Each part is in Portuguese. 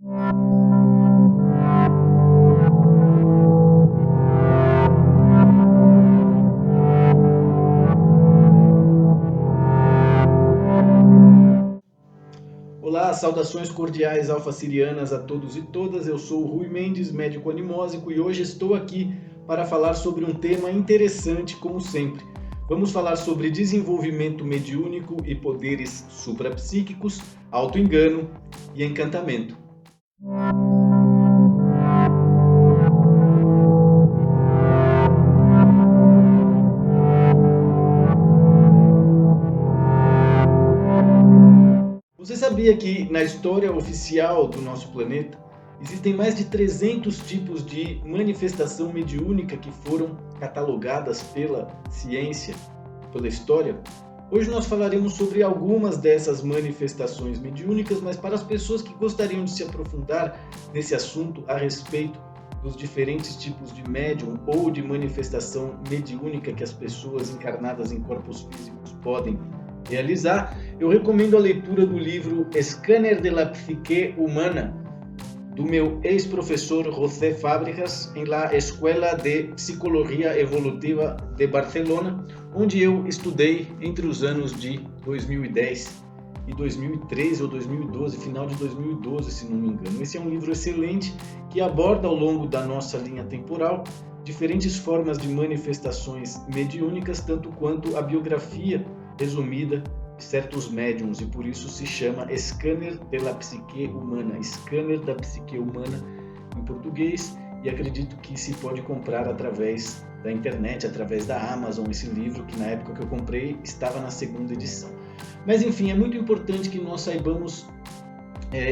Olá, saudações cordiais alfa-sirianas a todos e todas. Eu sou o Rui Mendes, médico animósico, e hoje estou aqui para falar sobre um tema interessante, como sempre. Vamos falar sobre desenvolvimento mediúnico e poderes suprapsíquicos, autoengano e encantamento. Você sabia que na história oficial do nosso planeta existem mais de 300 tipos de manifestação mediúnica que foram catalogadas pela ciência, pela história? Hoje nós falaremos sobre algumas dessas manifestações mediúnicas, mas para as pessoas que gostariam de se aprofundar nesse assunto a respeito dos diferentes tipos de médium ou de manifestação mediúnica que as pessoas encarnadas em corpos físicos podem realizar, eu recomendo a leitura do livro Escáner de la Psique Humana, do meu ex-professor José Fábricas, em la Escuela de Psicologia Evolutiva de Barcelona, onde eu estudei entre os anos de 2010 e 2013 ou 2012, final de 2012, se não me engano. Esse é um livro excelente que aborda ao longo da nossa linha temporal diferentes formas de manifestações mediúnicas, tanto quanto a biografia resumida de certos médiums, e por isso se chama Escáner de la Psique Humana, Escâner da Psique Humana em português, e acredito que se pode comprar através da internet, através da Amazon, esse livro que na época que eu comprei estava na segunda edição. Mas enfim, é muito importante que nós saibamos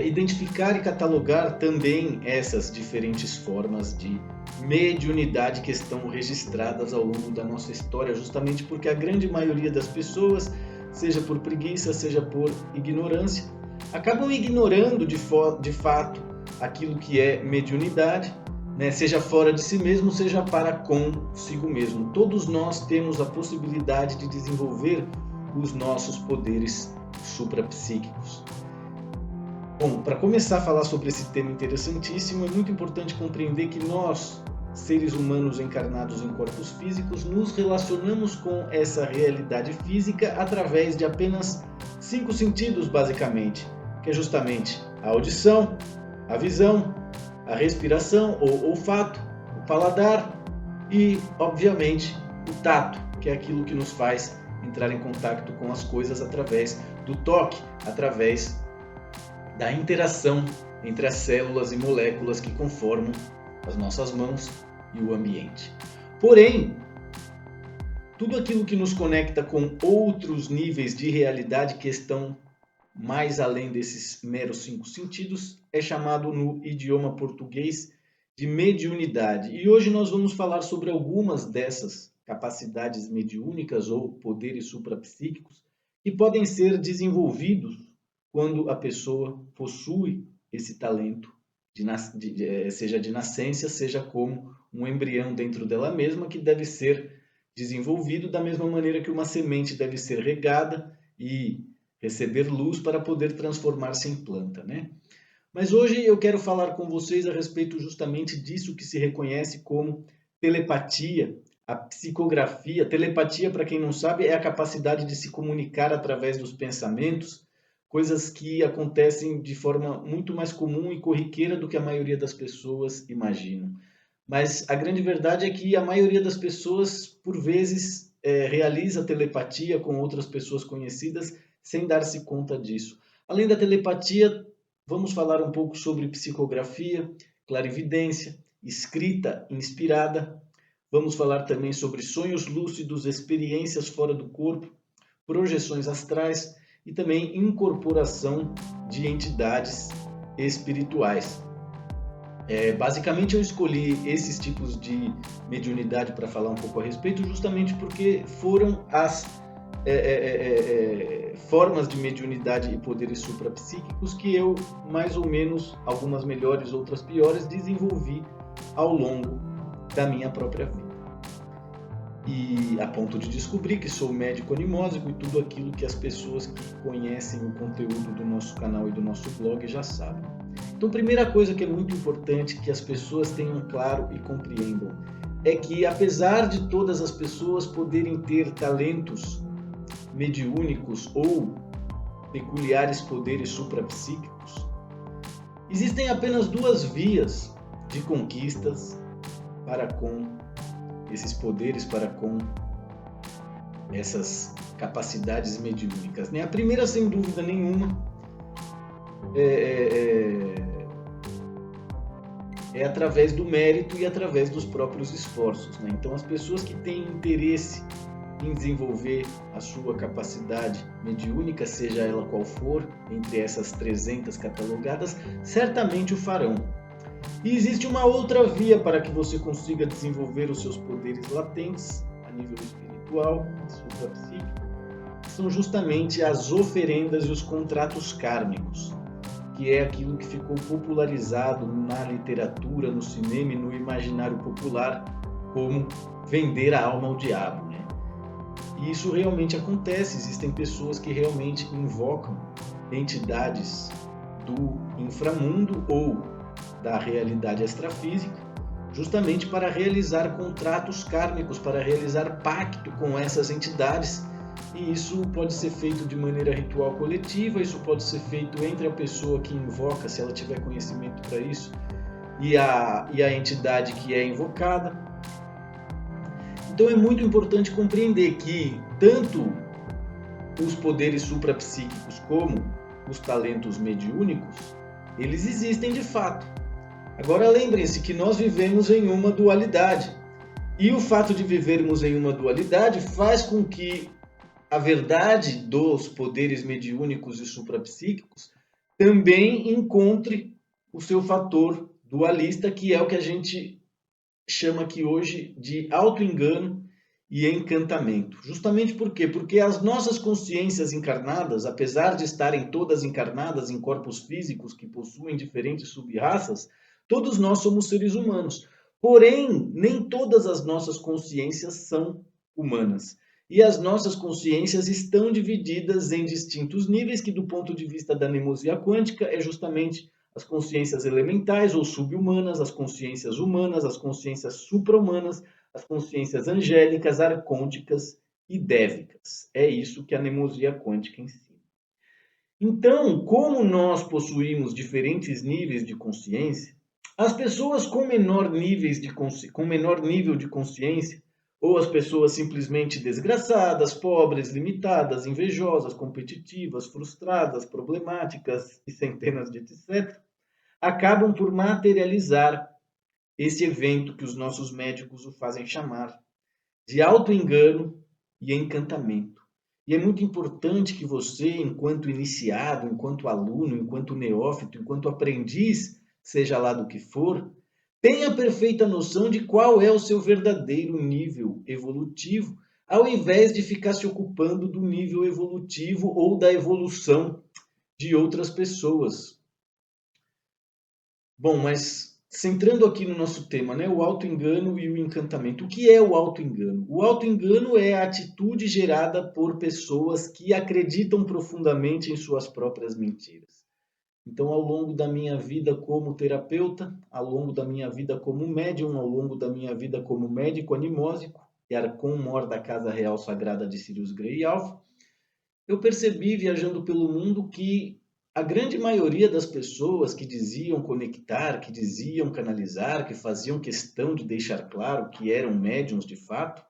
identificar e catalogar também essas diferentes formas de mediunidade que estão registradas ao longo da nossa história, justamente porque a grande maioria das pessoas, seja por preguiça, seja por ignorância, acabam ignorando de fato aquilo que é mediunidade, né? Seja fora de si mesmo, seja para consigo mesmo. Todos nós temos a possibilidade de desenvolver os nossos poderes suprapsíquicos. Bom, para começar a falar sobre esse tema interessantíssimo, é muito importante compreender que nós, seres humanos encarnados em corpos físicos, nos relacionamos com essa realidade física através de apenas 5 sentidos, basicamente, que é justamente a audição, a visão, a respiração ou olfato, o paladar e, obviamente, o tato, que é aquilo que nos faz entrar em contato com as coisas através do toque, através da interação entre as células e moléculas que conformam as nossas mãos e o ambiente. Porém, tudo aquilo que nos conecta com outros níveis de realidade que estão mais além desses meros 5 sentidos é chamado no idioma português de mediunidade. E hoje nós vamos falar sobre algumas dessas capacidades mediúnicas ou poderes suprapsíquicos que podem ser desenvolvidos quando a pessoa possui esse talento, seja de nascença, seja como um embrião dentro dela mesma, que deve ser desenvolvido da mesma maneira que uma semente deve ser regada e receber luz para poder transformar-se em planta, né? Mas hoje eu quero falar com vocês a respeito justamente disso que se reconhece como telepatia, a psicografia. Telepatia, para quem não sabe, é a capacidade de se comunicar através dos pensamentos, coisas que acontecem de forma muito mais comum e corriqueira do que a maioria das pessoas imaginam. Mas a grande verdade é que a maioria das pessoas, por vezes, realiza telepatia com outras pessoas conhecidas sem dar-se conta disso. Além da telepatia, vamos falar um pouco sobre psicografia, clarividência, escrita inspirada. Vamos falar também sobre sonhos lúcidos, experiências fora do corpo, projeções astrais e também incorporação de entidades espirituais. Basicamente eu escolhi esses tipos de mediunidade para falar um pouco a respeito, justamente porque foram as formas de mediunidade e poderes suprapsíquicos que eu, mais ou menos, algumas melhores, outras piores, desenvolvi ao longo da minha própria vida. E a ponto de descobrir que sou médico animósico e tudo aquilo que as pessoas que conhecem o conteúdo do nosso canal e do nosso blog já sabem. Então, primeira coisa que é muito importante que as pessoas tenham claro e compreendam é que, apesar de todas as pessoas poderem ter talentos mediúnicos ou peculiares poderes suprapsíquicos, existem apenas duas vias de conquistas para com esses poderes, para com essas capacidades mediúnicas. A primeira, sem dúvida nenhuma, é através do mérito e através dos próprios esforços. Então, as pessoas que têm interesse em desenvolver a sua capacidade mediúnica, seja ela qual for, entre essas 300 catalogadas, certamente o farão. E existe uma outra via para que você consiga desenvolver os seus poderes latentes a nível espiritual, suprapsíquico, que são justamente as oferendas e os contratos kármicos, que é aquilo que ficou popularizado na literatura, no cinema e no imaginário popular como vender a alma ao diabo. E isso realmente acontece, existem pessoas que realmente invocam entidades do inframundo ou da realidade extrafísica, justamente para realizar contratos kármicos, para realizar pacto com essas entidades. E isso pode ser feito de maneira ritual coletiva, isso pode ser feito entre a pessoa que invoca, se ela tiver conhecimento para isso, e a entidade que é invocada. Então é muito importante compreender que tanto os poderes suprapsíquicos como os talentos mediúnicos, eles existem de fato. Agora lembrem-se que nós vivemos em uma dualidade. E o fato de vivermos em uma dualidade faz com que a verdade dos poderes mediúnicos e suprapsíquicos também encontre o seu fator dualista, que é o que a gente chama aqui hoje de auto-engano e encantamento. Justamente por quê? Porque as nossas consciências encarnadas, apesar de estarem todas encarnadas em corpos físicos que possuem diferentes sub-raças, todos nós somos seres humanos. Porém, nem todas as nossas consciências são humanas. E as nossas consciências estão divididas em distintos níveis, que do ponto de vista da mnemosia quântica é justamente as consciências elementais ou subhumanas, as consciências humanas, as consciências supra-humanas, as consciências angélicas, arcônticas e dévicas. É isso que a mnemosia quântica ensina. Então, como nós possuímos diferentes níveis de consciência, as pessoas com menor nível de consciência, ou as pessoas simplesmente desgraçadas, pobres, limitadas, invejosas, competitivas, frustradas, problemáticas e centenas de etc., acabam por materializar esse evento que os nossos médicos o fazem chamar de auto-engano e encantamento. E é muito importante que você, enquanto iniciado, enquanto aluno, enquanto neófito, enquanto aprendiz, seja lá do que for, tenha perfeita noção de qual é o seu verdadeiro nível evolutivo, ao invés de ficar se ocupando do nível evolutivo ou da evolução de outras pessoas. Bom, mas centrando aqui no nosso tema, o auto-engano e o encantamento. O que é o auto-engano? O auto-engano é a atitude gerada por pessoas que acreditam profundamente em suas próprias mentiras. Então, ao longo da minha vida como terapeuta, ao longo da minha vida como médium, ao longo da minha vida como médico animósico e arcon-mor da Casa Real Sagrada de Sirius Grey Alpha, eu percebi, viajando pelo mundo, que a grande maioria das pessoas que diziam conectar, que diziam canalizar, que faziam questão de deixar claro que eram médiums de fato,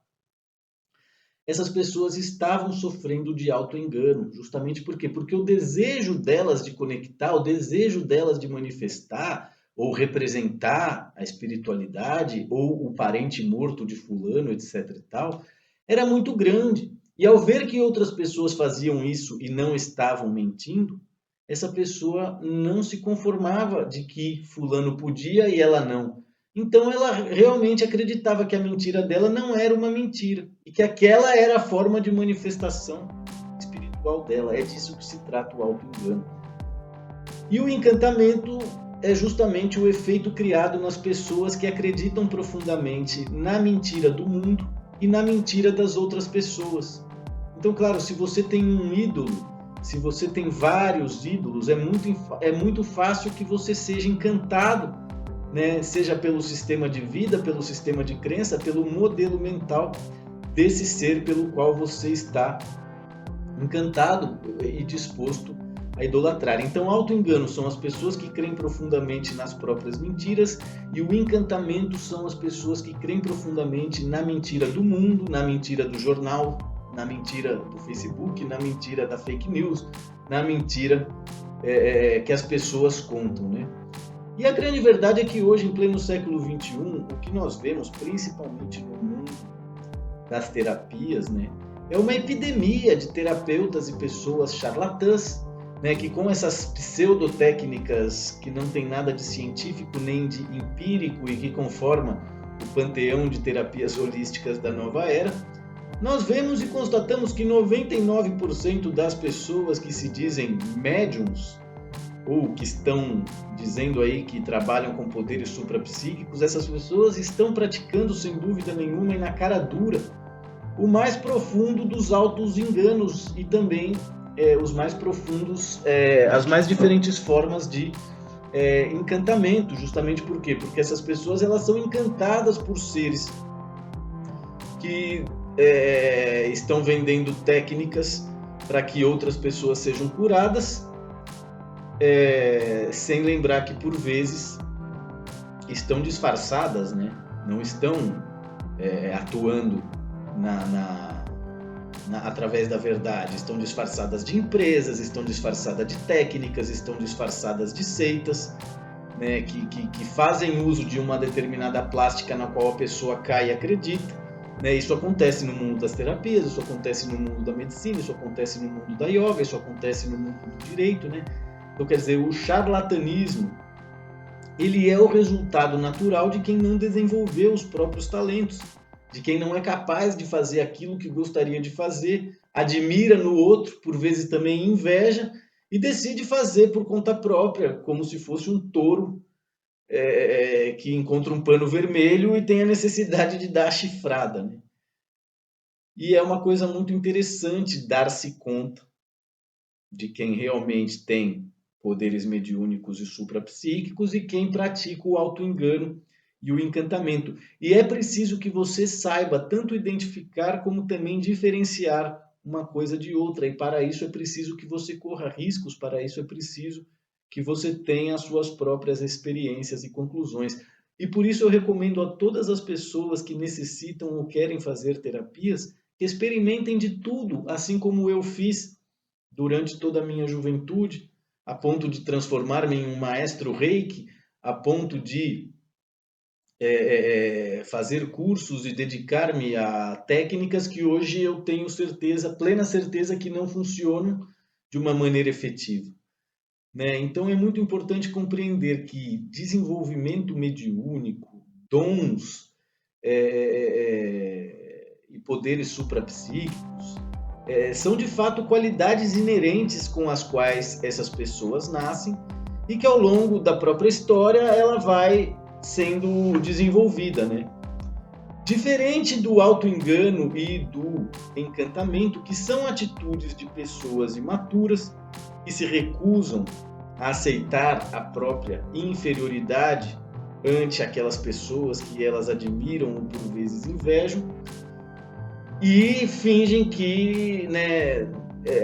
essas pessoas estavam sofrendo de auto-engano. Justamente por quê? Porque o desejo delas de conectar, o desejo delas de manifestar ou representar a espiritualidade ou o parente morto de fulano, etc. e tal, era muito grande. E ao ver que outras pessoas faziam isso e não estavam mentindo, essa pessoa não se conformava de que fulano podia e ela não. Então ela realmente acreditava que a mentira dela não era uma mentira e que aquela era a forma de manifestação espiritual dela. É disso que se trata o auto-engano. E o encantamento é justamente o efeito criado nas pessoas que acreditam profundamente na mentira do mundo e na mentira das outras pessoas. Então, claro, se você tem um ídolo se você tem vários ídolos, é muito fácil que você seja encantado, né? Seja pelo sistema de vida, pelo sistema de crença, pelo modelo mental desse ser pelo qual você está encantado e disposto a idolatrar. Então, auto-engano são as pessoas que creem profundamente nas próprias mentiras, e o encantamento são as pessoas que creem profundamente na mentira do mundo, na mentira do jornal, na mentira do Facebook, na mentira da fake news, na mentira que as pessoas contam, né? E a grande verdade é que hoje, em pleno século XXI, o que nós vemos, principalmente no mundo das terapias, né, é uma epidemia de terapeutas e pessoas charlatãs, né, que com essas pseudotécnicas que não tem nada de científico nem de empírico e que conforma o panteão de terapias holísticas da nova era, nós vemos e constatamos que 99% das pessoas que se dizem médiums ou que estão dizendo aí que trabalham com poderes suprapsíquicos, essas pessoas estão praticando, sem dúvida nenhuma, e na cara dura, o mais profundo dos altos enganos e também os mais profundos, as mais diferentes formas de encantamento, justamente por quê? Porque essas pessoas elas são encantadas por seres que estão vendendo técnicas para que outras pessoas sejam curadas, sem lembrar que por vezes estão disfarçadas, né? Não estão atuando através da verdade, estão disfarçadas de empresas, estão disfarçadas de técnicas, estão disfarçadas de seitas, né, que fazem uso de uma determinada plástica na qual a pessoa cai e acredita, né? Isso acontece no mundo das terapias, isso acontece no mundo da medicina, isso acontece no mundo da yoga, isso acontece no mundo do direito, né? Então, quer dizer, o charlatanismo, ele é o resultado natural de quem não desenvolveu os próprios talentos, de quem não é capaz de fazer aquilo que gostaria de fazer, admira no outro, por vezes também inveja, e decide fazer por conta própria, como se fosse um touro que encontra um pano vermelho e tem a necessidade de dar a chifrada, né? E é uma coisa muito interessante dar-se conta de quem realmente tem poderes mediúnicos e suprapsíquicos e quem pratica o auto-engano e o encantamento. E é preciso que você saiba tanto identificar como também diferenciar uma coisa de outra. E para isso é preciso que você corra riscos, para isso é preciso que você tenha as suas próprias experiências e conclusões. E por isso eu recomendo a todas as pessoas que necessitam ou querem fazer terapias que experimentem de tudo, assim como eu fiz durante toda a minha juventude, a ponto de transformar-me em um maestro Reiki, a ponto de fazer cursos e dedicar-me a técnicas que hoje eu tenho certeza, plena certeza que não funcionam de uma maneira efetiva, né? Então é muito importante compreender que desenvolvimento mediúnico, dons e poderes suprapsíquicos são de fato qualidades inerentes com as quais essas pessoas nascem e que ao longo da própria história ela vai sendo desenvolvida, né? Diferente do auto-engano e do encantamento, que são atitudes de pessoas imaturas que se recusam a aceitar a própria inferioridade ante aquelas pessoas que elas admiram ou por vezes invejam, e fingem que, né,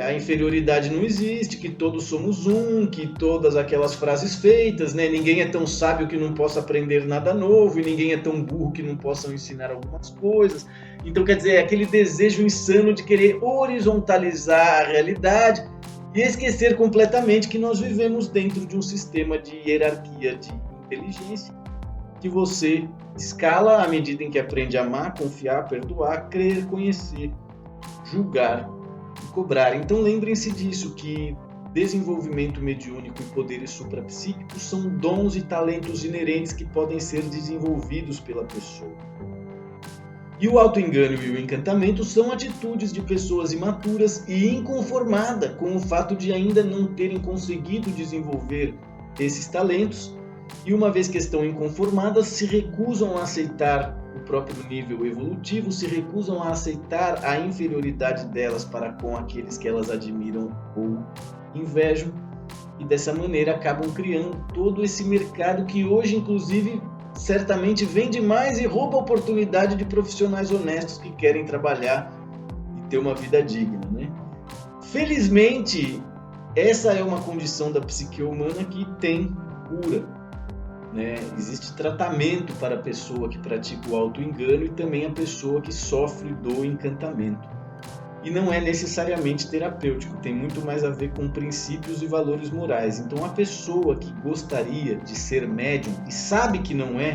a inferioridade não existe, que todos somos um, que todas aquelas frases feitas, né, ninguém é tão sábio que não possa aprender nada novo e ninguém é tão burro que não possa ensinar algumas coisas. Então, quer dizer, aquele desejo insano de querer horizontalizar a realidade e esquecer completamente que nós vivemos dentro de um sistema de hierarquia de inteligência que você escala à medida em que aprende a amar, confiar, perdoar, crer, conhecer, julgar e cobrar. Então lembrem-se disso, que desenvolvimento mediúnico e poderes suprapsíquicos são dons e talentos inerentes que podem ser desenvolvidos pela pessoa. E o auto-engano e o encantamento são atitudes de pessoas imaturas e inconformadas com o fato de ainda não terem conseguido desenvolver esses talentos, e uma vez que estão inconformadas, se recusam a aceitar o próprio nível evolutivo, se recusam a aceitar a inferioridade delas para com aqueles que elas admiram ou invejam e dessa maneira acabam criando todo esse mercado que hoje, inclusive, certamente vende mais e rouba a oportunidade de profissionais honestos que querem trabalhar e ter uma vida digna, né? Felizmente, essa é uma condição da psique humana que tem cura, né? Existe tratamento para a pessoa que pratica o auto-engano e também a pessoa que sofre do encantamento. E não é necessariamente terapêutico, tem muito mais a ver com princípios e valores morais. Então, a pessoa que gostaria de ser médium e sabe que não é,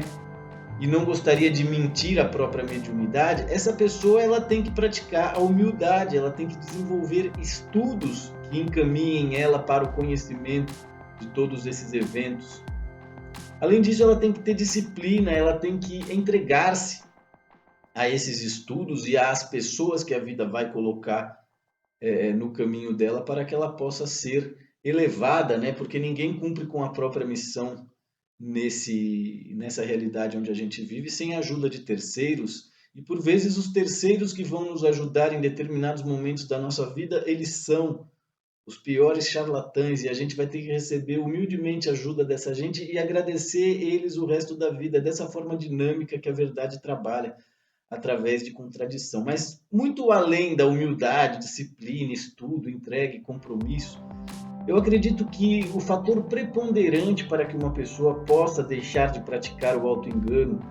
e não gostaria de mentir a própria mediunidade, essa pessoa ela tem que praticar a humildade, ela tem que desenvolver estudos que encaminhem ela para o conhecimento de todos esses eventos. Além disso, ela tem que ter disciplina, ela tem que entregar-se a esses estudos e às pessoas que a vida vai colocar no caminho dela para que ela possa ser elevada, né? Porque ninguém cumpre com a própria missão nessa realidade onde a gente vive sem a ajuda de terceiros. E por vezes os terceiros que vão nos ajudar em determinados momentos da nossa vida, eles são os piores charlatães e a gente vai ter que receber humildemente a ajuda dessa gente e agradecer eles o resto da vida, dessa forma dinâmica que a verdade trabalha, através de contradição. Mas muito além da humildade, disciplina, estudo, entrega e compromisso, eu acredito que o fator preponderante para que uma pessoa possa deixar de praticar o auto-engano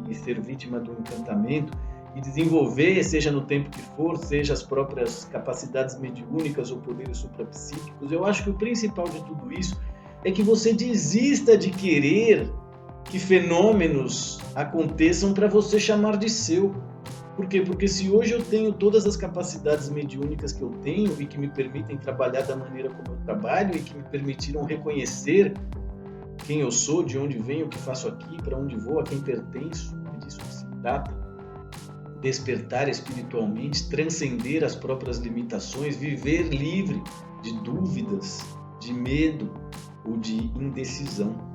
e ser vítima do encantamento e desenvolver, seja no tempo que for, seja as próprias capacidades mediúnicas ou poderes suprapsíquicos, eu acho que o principal de tudo isso é que você desista de querer que fenômenos aconteçam para você chamar de seu. Por quê? Porque se hoje eu tenho todas as capacidades mediúnicas que eu tenho e que me permitem trabalhar da maneira como eu trabalho e que me permitiram reconhecer quem eu sou, de onde venho, o que faço aqui, para onde vou, a quem pertenço, é disso que se trata. Despertar espiritualmente, transcender as próprias limitações, viver livre de dúvidas, de medo ou de indecisão.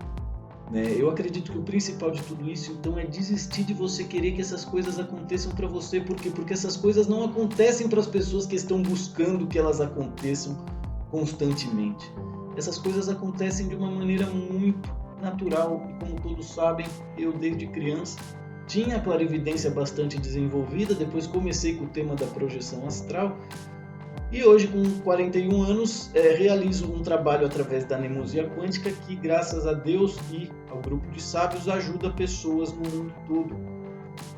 Eu acredito que o principal de tudo isso, então, é desistir de você querer que essas coisas aconteçam para você. Por quê? Porque essas coisas não acontecem para as pessoas que estão buscando que elas aconteçam constantemente. Essas coisas acontecem de uma maneira muito natural e, como todos sabem, eu desde criança tinha a clarividência bastante desenvolvida, depois comecei com o tema da projeção astral e hoje, com 41 anos, realizo um trabalho através da Nemosia Quântica que, graças a Deus e ao grupo de sábios, ajuda pessoas no mundo todo.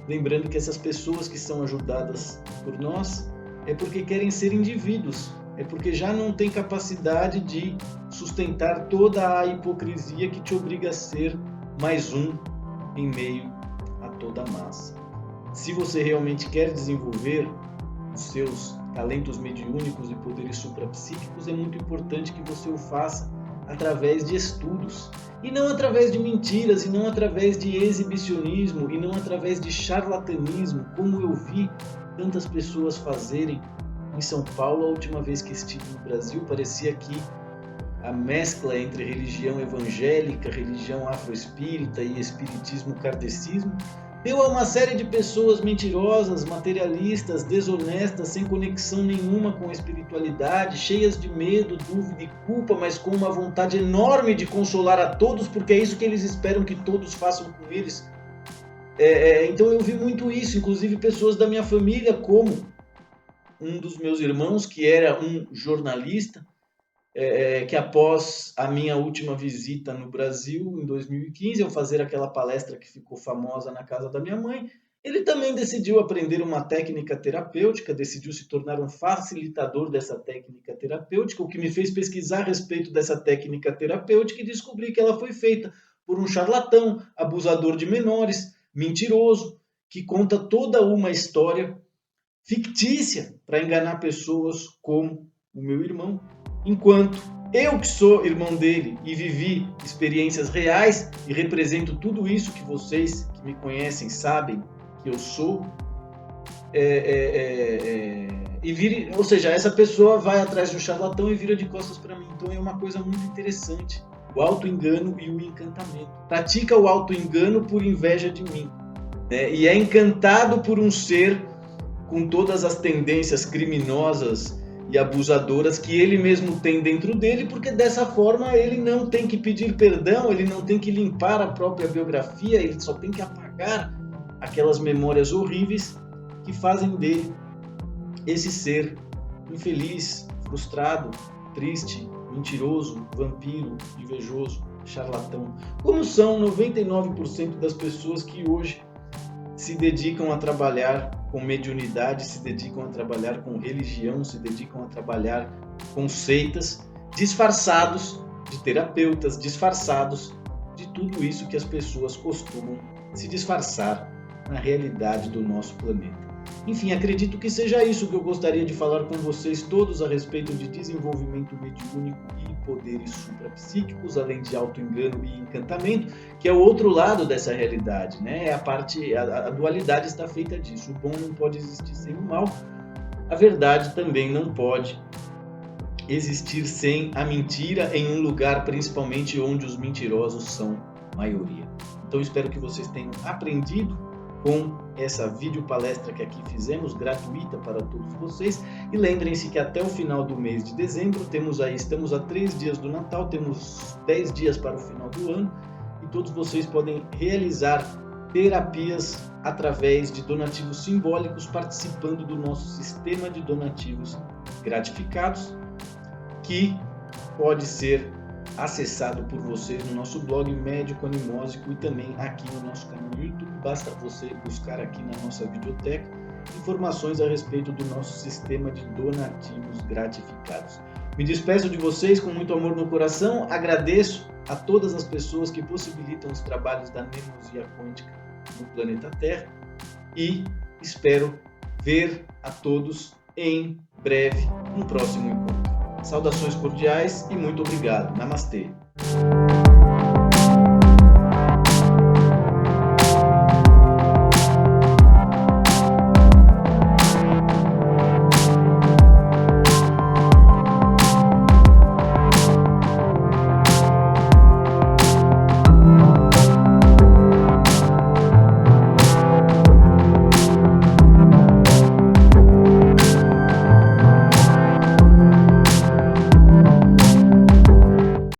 Lembrando que essas pessoas que são ajudadas por nós é porque querem ser indivíduos, é porque já não têm capacidade de sustentar toda a hipocrisia que te obriga a ser mais um em meio a toda a massa. Se você realmente quer desenvolver os seus talentos mediúnicos e poderes suprapsíquicos, é muito importante que você o faça através de estudos, e não através de mentiras, e não através de exibicionismo, e não através de charlatanismo, como eu vi tantas pessoas fazerem em São Paulo. A última vez que estive no Brasil, parecia que a mescla entre religião evangélica, religião afroespírita e espiritismo kardecismo deu a uma série de pessoas mentirosas, materialistas, desonestas, sem conexão nenhuma com a espiritualidade, cheias de medo, dúvida e culpa, mas com uma vontade enorme de consolar a todos, porque é isso que eles esperam que todos façam com eles. Então eu vi muito isso, inclusive pessoas da minha família, como um dos meus irmãos, que era um jornalista, que após a minha última visita no Brasil, em 2015, ao fazer aquela palestra que ficou famosa na casa da minha mãe, ele também decidiu aprender uma técnica terapêutica, decidiu se tornar um facilitador dessa técnica terapêutica, o que me fez pesquisar a respeito dessa técnica terapêutica e descobri que ela foi feita por um charlatão, abusador de menores, mentiroso, que conta toda uma história fictícia para enganar pessoas como o meu irmão. Enquanto eu, que sou irmão dele e vivi experiências reais e represento tudo isso que vocês que me conhecem sabem que eu sou, ou seja, essa pessoa vai atrás do charlatão e vira de costas para mim. Então é uma coisa muito interessante, o auto-engano e o encantamento. Pratica o auto-engano por inveja de mim, e é encantado por um ser com todas as tendências criminosas e abusadoras que ele mesmo tem dentro dele, porque dessa forma ele não tem que pedir perdão, ele não tem que limpar a própria biografia, ele só tem que apagar aquelas memórias horríveis que fazem dele esse ser infeliz, frustrado, triste, mentiroso, vampiro, invejoso, charlatão, como são 99% das pessoas que hoje se dedicam a trabalhar com mediunidade, se dedicam a trabalhar com religião, se dedicam a trabalhar com seitas, disfarçados de terapeutas, disfarçados de tudo isso que as pessoas costumam se disfarçar na realidade do nosso planeta. Enfim, acredito que seja isso que eu gostaria de falar com vocês todos a respeito de desenvolvimento mediúnico e poderes suprapsíquicos, além de auto-engano e encantamento, que é o outro lado dessa realidade, né? A dualidade está feita disso. O bom não pode existir sem o mal, a verdade também não pode existir sem a mentira, em um lugar principalmente onde os mentirosos são maioria. Então espero que vocês tenham aprendido com essa videopalestra que aqui fizemos, gratuita para todos vocês. E lembrem-se que até o final do mês de dezembro, estamos a 3 dias do Natal, temos 10 dias para o final do ano, e todos vocês podem realizar terapias através de donativos simbólicos, participando do nosso sistema de donativos gratificados, que pode ser acessado por vocês no nosso blog Médico Animósico e também aqui no nosso canal no YouTube. Basta você buscar aqui na nossa videoteca informações a respeito do nosso sistema de donativos gratificados. Me despeço de vocês com muito amor no coração, agradeço a todas as pessoas que possibilitam os trabalhos da Mnemosia Quântica no planeta Terra e espero ver a todos em breve no próximo encontro. Saudações cordiais e muito obrigado. Namastê.